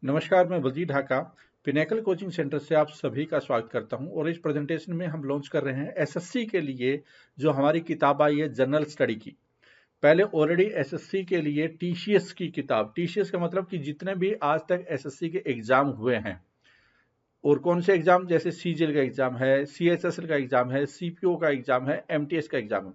नमस्कार, मैं Baljeet Dhaka pinnacle coaching centre से आप सभी का स्वागत करता हूं। और इस प्रेजेंटेशन में हम लॉन्च कर रहे हैं एसएससी के लिए जो हमारी किताब आई है जनरल स्टडी की। पहले ऑलरेडी एसएससी के लिए टीसीएस की किताब, टीसीएस का मतलब कि जितने भी आज तक एसएससी के एग्जाम हुए हैं और कौन से एग्जाम, जैसे सीजीएल का एग्जाम है, सीएचएसएल का एग्जाम है, सीपीओ का एग्जाम है, एमटीएस का एग्जाम है,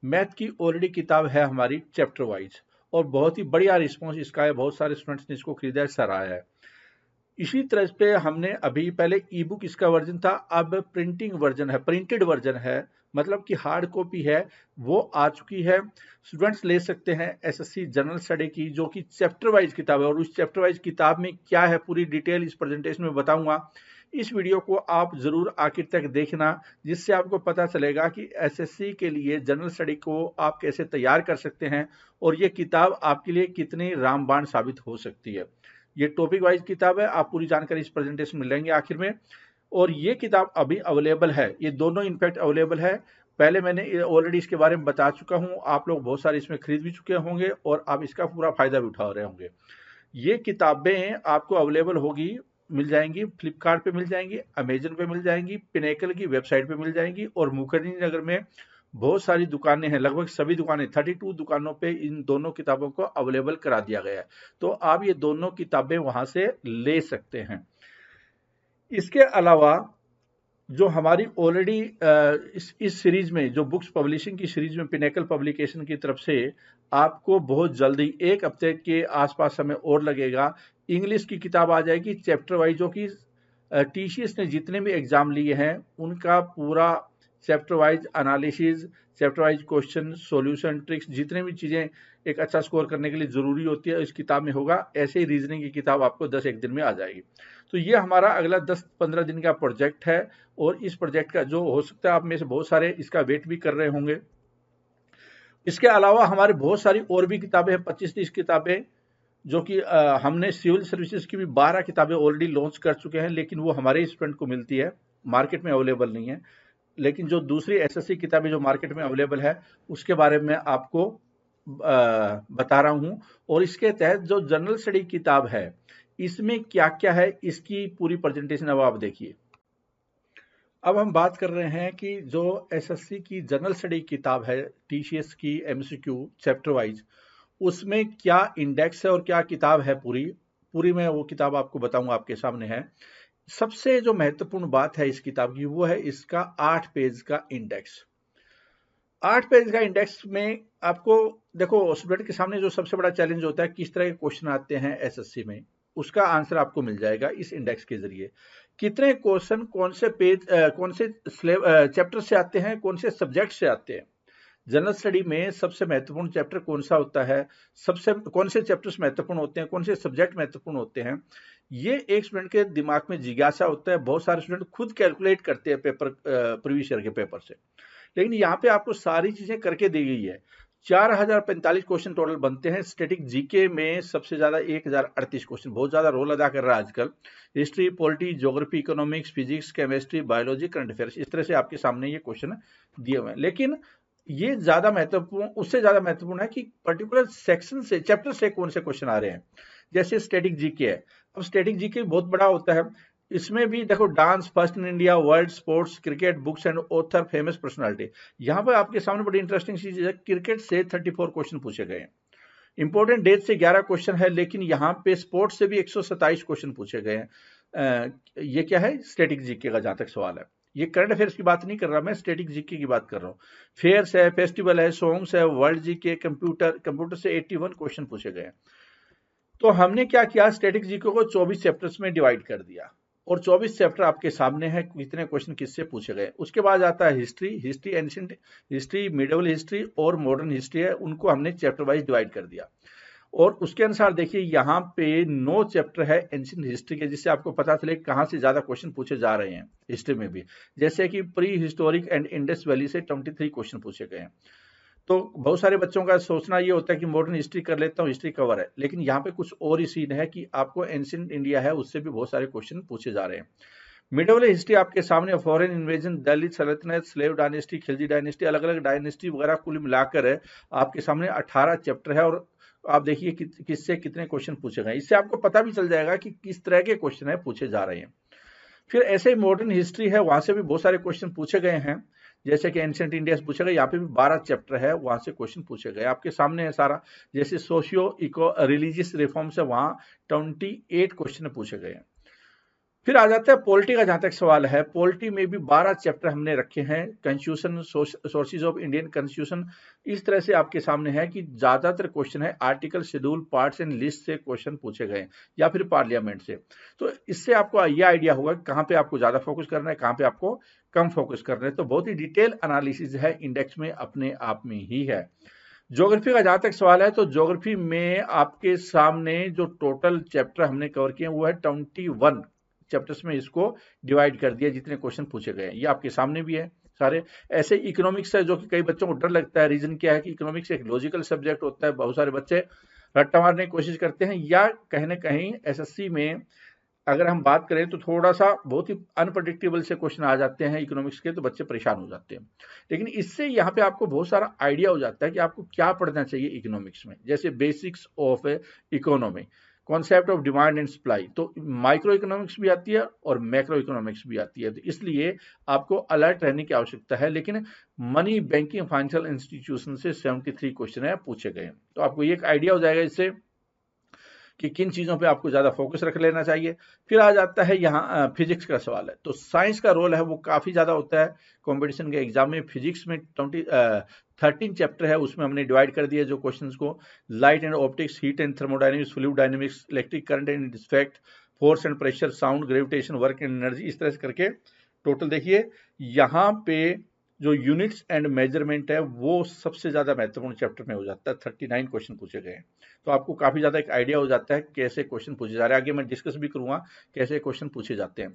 मैथ की ऑलरेडी किताब है हमारी चैप्टर वाइज। और बहुत ही बढ़िया रिस्पॉन्स इसका है, बहुत सारे स्टूडेंट्स ने इसको खरीदा है, सराहा है। इसी तरह पे हमने अभी पहले ई बुक इसका वर्जन था, अब प्रिंटिंग वर्जन है, प्रिंटेड वर्जन है, मतलब कि हार्ड कॉपी है, वो आ चुकी है। स्टूडेंट्स ले सकते हैं एसएससी जनरल स्टडी की, जो कि चैप्टर वाइज किताब है। और उस चैप्टर वाइज किताब में क्या है पूरी डिटेल इस प्रेजेंटेशन में बताऊंगा। इस वीडियो को आप जरूर आखिर तक देखना, जिससे आपको पता चलेगा कि एसएससी के लिए जनरल स्टडी को आप कैसे तैयार कर सकते हैं और ये किताब आपके लिए कितनी रामबाण साबित हो सकती है। ये टॉपिक वाइज किताब है, आप पूरी जानकारी इस प्रेजेंटेशन में लेंगे आखिर में। और ये किताब अभी अवेलेबल है, ये दोनों इनफैक्ट अवेलेबल है। पहले मैंने ऑलरेडी इसके बारे में बता चुका हूं, आप लोग बहुत सारे इसमें खरीद भी चुके होंगे और आप इसका पूरा फायदा भी उठा रहे होंगे। ये किताबें आपको अवेलेबल होगी, मिल जाएंगी, फ्लिपकार्ट पे मिल जाएंगी, अमेजन पे मिल जाएंगी, पिनेकल की वेबसाइट पे मिल जाएंगी, और मुखर्जी नगर में बहुत सारी दुकानें हैं, लगभग सभी दुकानें 32 दुकानों पे इन दोनों किताबों को अवेलेबल करा दिया गया है। तो आप ये दोनों किताबें वहां से ले सकते हैं। इसके अलावा जो हमारी ऑलरेडी इस सीरीज में, जो बुक्स पब्लिशिंग की सीरीज में पिनेकल पब्लिकेशन की तरफ से आपको बहुत जल्दी, एक हफ्ते के आसपास समय और लगेगा, इंग्लिश की किताब आ जाएगी चैप्टर वाइज, जो कि टीसीएस ने जितने भी एग्जाम लिए हैं उनका पूरा chapter wise analysis, chapter wise question, solution, tricks, जितने भी चीजें एक अच्छा स्कोर करने के लिए जरूरी होती है इस किताब में होगा। ऐसे ही रीजनिंग की किताब आपको 10-1 दिन में आ जाएगी। तो ये हमारा अगला 10-15 दिन का प्रोजेक्ट है। और इस प्रोजेक्ट का जो हो सकता है आप में से बहुत सारे इसका वेट भी कर रहे होंगे। इसके अलावा हमारे बहुत सारी और भी किताबें हैं, 25-30 किताबें, जो कि हमने सिविल सर्विसेज की भी 12 किताबें ऑलरेडी लॉन्च कर चुके हैं, लेकिन वो हमारे स्टूडेंट को मिलती है, मार्केट में अवेलेबल नहीं है। लेकिन जो दूसरी एसएससी किताबें जो मार्केट में अवेलेबल है उसके बारे में आपको बता रहा हूं। और इसके तहत जो जनरल स्टडी किताब है इसमें क्या क्या है, इसकी पूरी प्रेजेंटेशन अब आप देखिए। अब हम बात कर रहे हैं कि जो एसएससी की जनरल स्टडी किताब है टीसीएस की एमसीक्यू चैप्टर वाइज, उसमें क्या इंडेक्स है और क्या किताब है पूरी पूरी मैं वो किताब आपको बताऊंगा, आपके सामने है। सबसे जो महत्वपूर्ण बात है इस किताब की वो है इसका 8 पेज का इंडेक्स। 8 पेज का इंडेक्स में आपको, देखो स्टूडेंट के सामने जो सबसे बड़ा चैलेंज होता है किस तरह के क्वेश्चन आते हैं एसएससी में, उसका आंसर आपको मिल जाएगा इस इंडेक्स के जरिए। कितने क्वेश्चन कौन से पेज, कौन से चैप्टर से आते हैं, कौन से सब्जेक्ट से आते हैं। जनरल स्टडी में सबसे महत्वपूर्ण चैप्टर कौन सा होता है, सबसे कौन से चैप्टर्स महत्वपूर्ण होते हैं, कौन से सब्जेक्ट महत्वपूर्ण होते हैं, ये एक स्टूडेंट के दिमाग में जिज्ञासा होता है। बहुत सारे स्टूडेंट खुद कैलकुलेट करते हैं पेपर, प्रीवियस ईयर के पेपर से। लेकिन यहाँ पे आपको सारी चीजें करके दी गई है। 4045 क्वेश्चन टोटल बनते हैं। स्टैटिक जीके में सबसे ज्यादा 1038 क्वेश्चन, बहुत ज्यादा रोल अदा कर रहा है आजकल। History, polity, geography, economics, physics, chemistry, biology, current affairs, इस तरह से आपके सामने ये क्वेश्चन दिए हुए हैं। लेकिन ये ज्यादा महत्वपूर्ण, उससे ज्यादा महत्वपूर्ण है कि पर्टिकुलर सेक्शन से, चैप्टर से कौन से क्वेश्चन आ रहे हैं। जैसे स्टैटिक जीके है, अब स्टैटिक जीके बहुत बड़ा होता है। इसमें भी देखो, dance, first in India, world, sports, cricket, books and author, famous personality. यहाँ पर आपके सामने बड़ी इंटरेस्टिंग चीज है, क्रिकेट से 34 क्वेश्चन पूछे गए हैं। इंपॉर्टेंट डेट से 11 क्वेश्चन है, लेकिन यहाँ पे स्पोर्ट्स से भी 127 क्वेश्चन पूछे गए हैं। ये क्या है, स्टैटिक जीके का जहां तक सवाल है। ये करंट अफेयर्स की बात नहीं कर रहा, मैं स्टैटिक जीके की बात कर रहा हूँ। फेयर्स है, फेस्टिवल है, सॉन्ग्स है, वर्ल्ड जीके, कंप्यूटर से 81 क्वेश्चन पूछे गए हैं। तो हमने क्या किया, स्टैटिक जीके को 24 चैप्टर्स में डिवाइड कर दिया और 24 चैप्टर आपके सामने है, कितने क्वेश्चन किससे पूछे गए। उसके बाद आता है history, ancient history, medieval history और मॉडर्न हिस्ट्री है, उनको हमने चैप्टर वाइज डिवाइड कर दिया। और उसके अनुसार देखिए, यहाँ पे 9 चैप्टर है एंशिएंट हिस्ट्री के, जिससे आपको पता चले कहाँ से ज्यादा क्वेश्चन पूछे जा रहे हैं हिस्ट्री में भी। जैसे कि pre historic and Indus valley से 23 क्वेश्चन पूछे गए हैं। तो बहुत सारे बच्चों का सोचना ये होता है कि मॉडर्न हिस्ट्री कर लेता हूँ, हिस्ट्री कवर है, लेकिन यहाँ पे कुछ और ही सीन है कि आपको एंशिएंट इंडिया है उससे भी बहुत सारे क्वेश्चन पूछे जा रहे हैं। मिडिवल हिस्ट्री आपके सामने, फॉरेन इन्वेजन, दिल्ली सल्तनत, स्लेव डायनेस्टी, खिलजी डायनेस्टी, अलग अलग डायनेस्टी वगैरह कुल मिलाकर है आपके सामने 18 चैप्टर है। और आप देखिए किससे कितने क्वेश्चन पूछे गए, इससे आपको पता भी चल जाएगा कि किस तरह के क्वेश्चन है पूछे जा रहे हैं। फिर ऐसे मॉडर्न हिस्ट्री है, वहां से भी बहुत सारे क्वेश्चन पूछे गए हैं, जैसे कि एंशिएंट इंडिया से पूछे गए, यहाँ पे भी 12 चैप्टर है, वहां से क्वेश्चन पूछे गए, आपके सामने है सारा। जैसे सोशियो इको रिलीजियस रिफॉर्म से वहां 28 क्वेश्चन पूछे गए हैं। फिर आ जाता है पॉलिटी का, जहां तक सवाल है, पॉलिटी में भी 12 चैप्टर हमने रखे हैं, constitution, sources of Indian constitution, इस तरह से आपके सामने है कि ज्यादातर क्वेश्चन है article, schedule, parts and list से क्वेश्चन पूछे गए या फिर पार्लियामेंट से। तो इससे आपको यह आइडिया होगा कि कहाँ पे आपको ज्यादा फोकस करना है, कहाँ पे आपको कम फोकस करना है। तो बहुत ही डिटेल एनालिसिस है इंडेक्स में, अपने आप में ही है। ज्योग्राफी का जहां तक सवाल है, तो ज्योग्राफी में आपके सामने जो टोटल चैप्टर हमने कवर किए वो है 21 चैप्टर्स में इसको डिवाइड कर दिया, जितने क्वेश्चन पूछे गए हैं ये आपके सामने भी है सारे। ऐसे इकोनॉमिक्स है, जो कि कई बच्चों को डर लगता है, रीजन क्या है कि इकोनॉमिक्स एक लॉजिकल सब्जेक्ट होता है, बहुत सारे बच्चे रट्टा मारने की कोशिश करते हैं, या कहीं ना कहीं एसएससी में अगर हम बात करें तो थोड़ा सा बहुत ही अनप्रडिक्टेबल से क्वेश्चन आ जाते हैं इकोनॉमिक्स के, तो बच्चे परेशान हो जाते हैं। लेकिन इससे यहाँ पे आपको बहुत सारा आइडिया हो जाता है कि आपको क्या पढ़ना चाहिए इकोनॉमिक्स में, जैसे basics of economy, concept of demand and supply, तो माइक्रो इकोनॉमिक्स भी आती है और मैक्रो इकोनॉमिक्स भी आती है, तो इसलिए आपको अलर्ट रहने की आवश्यकता है। लेकिन मनी, बैंकिंग, फाइनेंशियल इंस्टीट्यूशन से 73 क्वेश्चन है पूछे गए, तो आपको ये एक आइडिया हो जाएगा इससे कि किन चीज़ों पे आपको ज़्यादा फोकस रख लेना चाहिए। फिर आ जाता है यहाँ फिजिक्स का सवाल है, तो साइंस का रोल है वो काफ़ी ज़्यादा होता है कंपटीशन के एग्जाम में। फिजिक्स में 13 चैप्टर है, उसमें हमने डिवाइड कर दिया जो क्वेश्चंस को, light and optics, heat and thermodynamics, fluid dynamics, electric current and effect, force and pressure, sound, gravitation, work and energy, इस तरह से करके टोटल देखिए यहाँ पे जो यूनिट्स एंड मेजरमेंट है वो सबसे ज्यादा महत्वपूर्ण चैप्टर में हो जाता है, 39 क्वेश्चन पूछे गए हैं। तो आपको काफी ज्यादा एक आइडिया हो जाता है कैसे क्वेश्चन पूछे जा रहे हैं, आगे मैं डिस्कस भी करूंगा कैसे क्वेश्चन पूछे जाते हैं।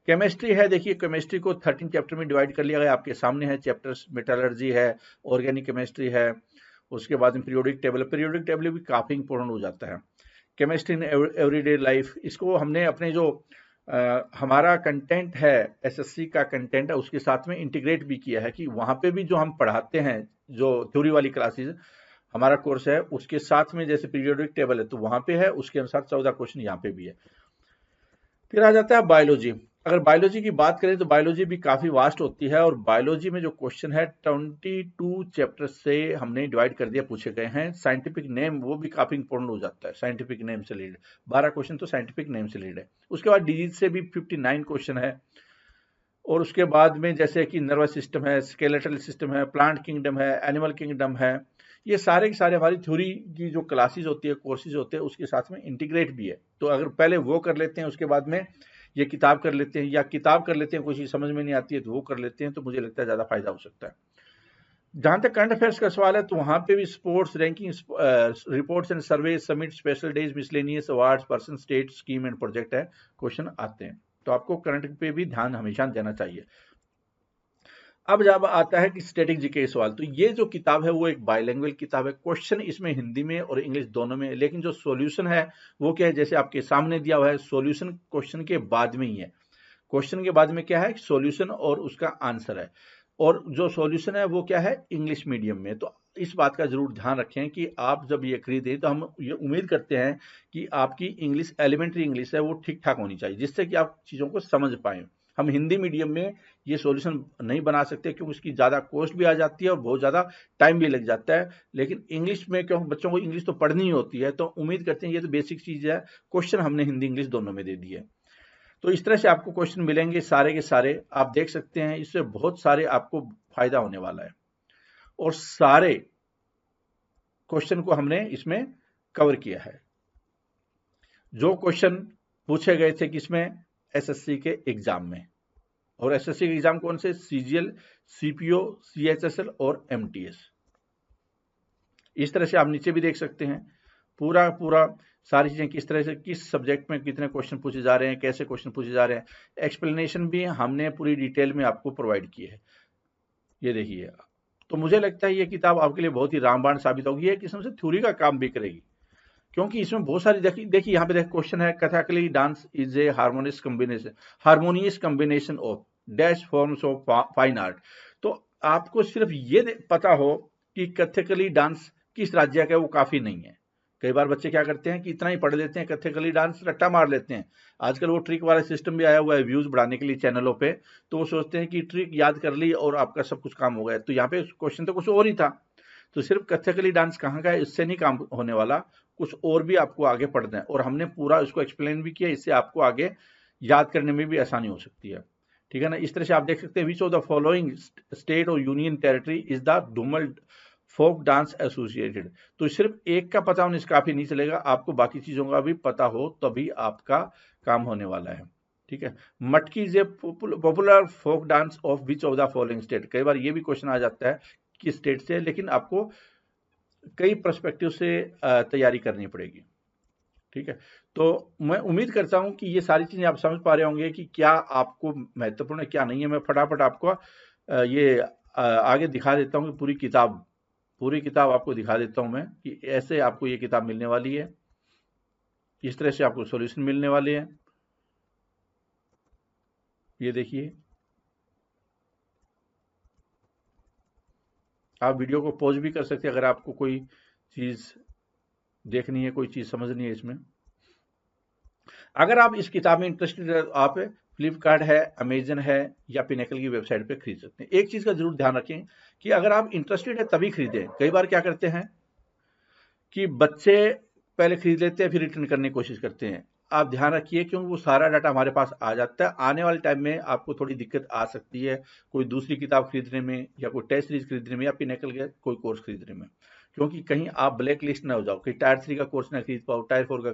केमिस्ट्री है, देखिए केमिस्ट्री को 13 चैप्टर में डिवाइड कर लिया गया, आपके सामने है चैप्टर्स, मेटालर्जी है, ऑर्गेनिक केमिस्ट्री है, उसके बाद में पीरियोडिक टेबल भी काफी इंपॉर्टेंट हो जाता है। केमिस्ट्री इन एवरीडे लाइफ, इसको हमने अपने जो हमारा कंटेंट है, एसएससी का कंटेंट है, उसके साथ में इंटीग्रेट भी किया है कि वहां पे भी जो हम पढ़ाते हैं, जो थ्योरी वाली क्लासेस हमारा कोर्स है, उसके साथ में जैसे पीरियोडिक टेबल है तो वहां पे है, उसके अनुसार 14 क्वेश्चन यहाँ पे भी है। फिर आ जाता है बायोलॉजी। अगर बायोलॉजी की बात करें तो बायोलॉजी भी काफी वास्ट होती है, और बायोलॉजी में जो क्वेश्चन है 22 चैप्टर से हमने डिवाइड कर दिया, पूछे गए हैं। साइंटिफिक नेम वो भी काफी इंपॉर्टेंट हो जाता है, साइंटिफिक नेम से रिलेटेड 12 क्वेश्चन तो साइंटिफिक नेम से रिलेटेड है। उसके बाद डिजीज से भी 59 क्वेश्चन है, और उसके बाद में जैसे कि नर्वस सिस्टम है, स्केलेटल सिस्टम है, प्लांट किंगडम है, एनिमल किंगडम है, ये सारे के सारे हमारी थ्योरी की जो क्लासेस होती है, कोर्सेज होते हैं, उसके साथ में इंटीग्रेट भी है। तो अगर पहले वो कर लेते हैं, उसके बाद में ये किताब कर लेते हैं, या किताब कर लेते हैं, कोई चीज समझ में नहीं आती है तो वो कर लेते हैं, तो मुझे लगता है ज्यादा फायदा हो सकता है। जहां तक करंट अफेयर्स का सवाल है, तो वहां पे भी sports, ranking, reports and survey, summit, special days, miscellaneous awards, person, state, scheme and project है, क्वेश्चन आते हैं। तो आपको करंट पे भी ध्यान हमेशा देना चाहिए। अब जब आता है कि स्टैटिक जीके सवाल, तो ये जो किताब है वो एक बाइलिंगुअल किताब है, क्वेश्चन इसमें हिंदी में और इंग्लिश दोनों में, लेकिन जो सॉल्यूशन है वो क्या है, जैसे आपके सामने दिया हुआ है, सॉल्यूशन क्वेश्चन के बाद में ही है। क्वेश्चन के बाद में क्या है, सॉल्यूशन और उसका आंसर है, और जो सॉल्यूशन है वो क्या है, इंग्लिश मीडियम में। तो इस बात का जरूर ध्यान रखें कि आप जब ये खरीदें तो हम ये उम्मीद करते हैं कि आपकी इंग्लिश, एलिमेंट्री इंग्लिश है वो ठीक ठाक होनी चाहिए, जिससे कि आप चीज़ों को समझ पाएं। हम हिंदी मीडियम में ये सॉल्यूशन नहीं बना सकते, क्योंकि उसकी ज़्यादा कॉस्ट भी आ जाती है और बहुत ज़्यादा टाइम भी लग जाता है। लेकिन इंग्लिश में क्योंकि बच्चों को इंग्लिश तो पढ़नी ही होती है, तो उम्मीद करते हैं ये तो बेसिक चीज़ है, क्वेश्चन हमने हिंदी इंग्लिश दोनों में दे दी है। तो इस तरह से आपको क्वेश्चन मिलेंगे सारे के सारे, आप देख सकते हैं, इससे बहुत सारे आपको फायदा होने वाला है, और सारे क्वेश्चन को हमने इसमें कवर किया है। जो क्वेश्चन पूछे गए थे किसमें, एसएससी के एग्जाम में, और एसएससी के एग्जाम कौन से, सीजीएल, सीपीओ, सीएचएसएल और एमटीएस। इस तरह से आप नीचे भी देख सकते हैं पूरा पूरा सारी चीजें, किस तरह से किस सब्जेक्ट में कितने क्वेश्चन पूछे जा रहे हैं, कैसे क्वेश्चन पूछे जा रहे हैं, एक्सप्लेनेशन भी हमने पूरी डिटेल में आपको प्रोवाइड की है। ये देखिए, तो मुझे लगता है ये किताब आपके लिए बहुत ही रामबाण साबित होगी, एक किस्म से थ्योरी का काम भी करेगी, क्योंकि इसमें बहुत सारी देखिए यहाँ पे देख क्वेश्चन है, Kathakali dance is a harmonious combination of dash forms of fine art. तो आपको सिर्फ ये पता हो कि कथकली डांस किस राज्य का है वो काफी नहीं है, कई बार बच्चे क्या करते हैं कि इतना ही पढ़ लेते हैं, कथकली डांस रट्टा मार लेते हैं। आजकल वो ट्रिक वाला सिस्टम भी आया हुआ है व्यूज बढ़ाने के लिए चैनलों पे, तो वो सोचते हैं कि ट्रिक याद कर ली और आपका सब कुछ काम हो गया। तो यहाँ पे क्वेश्चन तो कुछ और ही था। तो सिर्फ कथकली डांस कहाँ का है, इससे नहीं काम होने वाला, कुछ और भी आपको आगे पढ़ना है, और हमने पूरा इसको एक्सप्लेन भी किया, इससे आपको आगे याद करने में भी आसानी हो सकती है। ठीक है ना। इस तरह से आप देख सकते हैं, which of the following state और union territory is the Dhumal folk dance associated. तो सिर्फ एक का पता होने से काफी नहीं चलेगा, आपको बाकी चीजों का भी पता हो तभी आपका काम होने वाला है। ठीक है। Matki is a popular folk dance of which of the following state. कई बार ये भी क्वेश्चन आ जाता है कि स्टेट से, लेकिन आपको कई पर्सपेक्टिव से तैयारी करनी पड़ेगी। ठीक है। तो मैं उम्मीद करता हूं कि ये सारी चीजें आप समझ पा रहे होंगे कि क्या आपको महत्वपूर्ण है क्या नहीं है। मैं फटाफट आपको ये आगे दिखा देता हूं कि पूरी किताब आपको दिखा देता हूं मैं कि ऐसे आपको ये किताब मिलने वाली है, इस तरह से आपको सॉल्यूशन मिलने वाले हैं। ये देखिए, आप वीडियो को पॉज भी कर सकते हैं अगर आपको कोई चीज देखनी है, कोई चीज समझनी है इसमें। अगर आप इस किताब में इंटरेस्टेड है, आप फ्लिपकार्ट है, अमेजन है या पिनेकल की वेबसाइट पे खरीद सकते हैं। एक चीज का जरूर ध्यान रखें कि अगर आप इंटरेस्टेड है तभी खरीदें। कई बार क्या करते हैं कि बच्चे पहले खरीद लेते हैं फिर रिटर्न करने की कोशिश करते हैं। आप ध्यान रखिए क्योंकि वो सारा डाटा हमारे पास आ जाता है। आने वाले टाइम में आपको थोड़ी दिक्कत आ सकती है कोई दूसरी किताब खरीदने में, या कोई टेस्ट सीरीज खरीदने में, या पिनेकल का कोई कोर्स खरीदने में, क्योंकि कहीं आप ब्लैक लिस्ट ना हो जाओ कि टायर 3 का कोर्स ना खरीद पाओ, टायर 4 का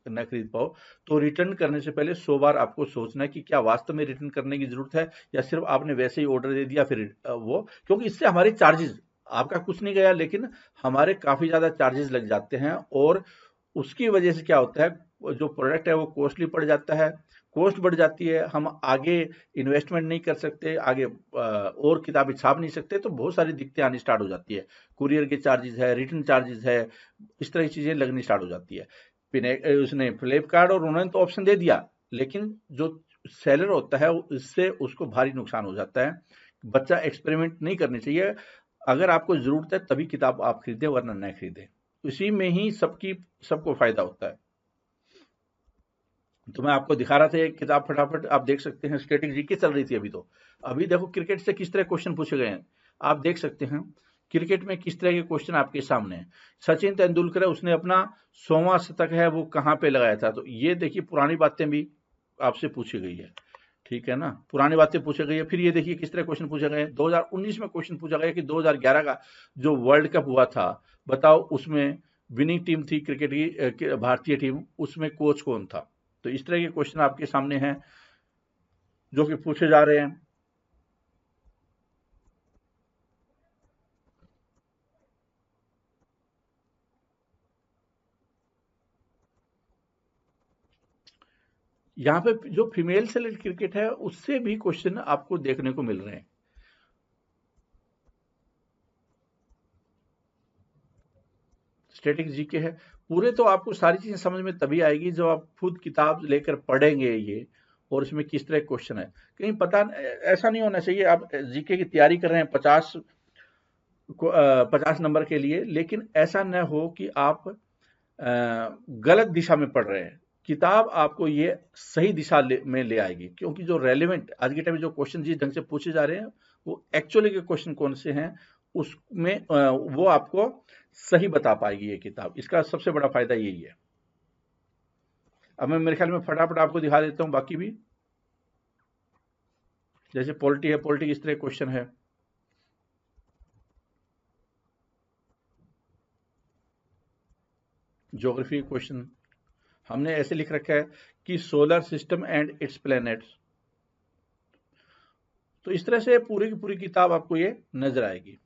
ना खरीद पाओ। तो रिटर्न करने से पहले 100 बार आपको सोचना है कि क्या वास्तव में रिटर्न करने की जरूरत है, या सिर्फ आपने वैसे ही ऑर्डर दे दिया फिर वो, क्योंकि इससे हमारे चार्जेस, आपका कुछ नहीं गया लेकिन हमारे काफी ज्यादा चार्जेस लग जाते हैं, और उसकी वजह से क्या होता है, जो प्रोडक्ट है वो कॉस्टली पड़ जाता है। कॉस्ट बढ़ जाती है, हम आगे इन्वेस्टमेंट नहीं कर सकते, आगे और किताबें छाप नहीं सकते, तो बहुत सारी दिक्कतें आनी स्टार्ट हो जाती है। कुरियर के चार्जेस है, रिटर्न चार्जेस है, इस तरह की चीजें लगनी स्टार्ट हो जाती है। उसने फ्लिपकार्ट और उन्होंने तो ऑप्शन दे दिया, लेकिन जो सेलर होता है इससे उसको भारी नुकसान हो जाता है। बच्चा एक्सपेरिमेंट नहीं करनी चाहिए। अगर आपको जरूरत है तभी किताब आप खरीदें, वरना न खरीदें। इसी में ही सबको फायदा होता है। तो मैं आपको दिखा रहा था एक किताब, फटाफट आप देख सकते हैं। स्टैटिक जीके चल रही थी अभी। तो अभी देखो क्रिकेट से किस तरह क्वेश्चन पूछे गए हैं, आप देख सकते हैं क्रिकेट में किस तरह के क्वेश्चन आपके सामने हैं। सचिन तेंदुलकर है, उसने अपना 100वां शतक है वो कहाँ पे लगाया था। तो ये देखिए पुरानी बातें भी आपसे पूछी गई है। ठीक है ना, पुरानी बातें पूछी गई है। फिर ये देखिए किस तरह क्वेश्चन पूछा गया है। 2019 में क्वेश्चन पूछा गया कि 2011 का जो वर्ल्ड कप हुआ था, बताओ उसमें विनिंग टीम थी क्रिकेट की भारतीय टीम, उसमें कोच कौन था। तो इस तरह के क्वेश्चन आपके सामने हैं जो कि पूछे जा रहे हैं। यहाँ पे जो फीमेल सेलेक्ट क्रिकेट है उससे भी क्वेश्चन आपको देखने को मिल रहे हैं। स्टैटिक जीके है पूरे। तो आपको सारी चीजें समझ में तभी आएगी जब आप खुद किताब लेकर पढ़ेंगे ये, और इसमें किस तरह क्वेश्चन है। कहीं पता ऐसा नहीं होना चाहिए आप जीके की तैयारी कर रहे हैं 50 नंबर के लिए, लेकिन ऐसा न हो कि आप गलत दिशा में पढ़ रहे हैं। किताब आपको ये सही दिशा में ले आएगी, क्योंकि जो रेलिवेंट आज के टाइम में जो क्वेश्चन जिस ढंग से पूछे जा रहे हैं वो एक्चुअली के क्वेश्चन कौन से हैं उसमें वो आपको सही बता पाएगी ये किताब। इसका सबसे बड़ा फायदा यही है। अब मैं मेरे ख्याल में फटाफट आपको दिखा देता हूं बाकी भी। जैसे पॉलिटी है, पॉलिटी किस तरह क्वेश्चन है। ज्योग्राफी क्वेश्चन हमने ऐसे लिख रखा है कि solar system and it's planets. तो इस तरह से पूरी की पूरी किताब आपको ये नजर आएगी।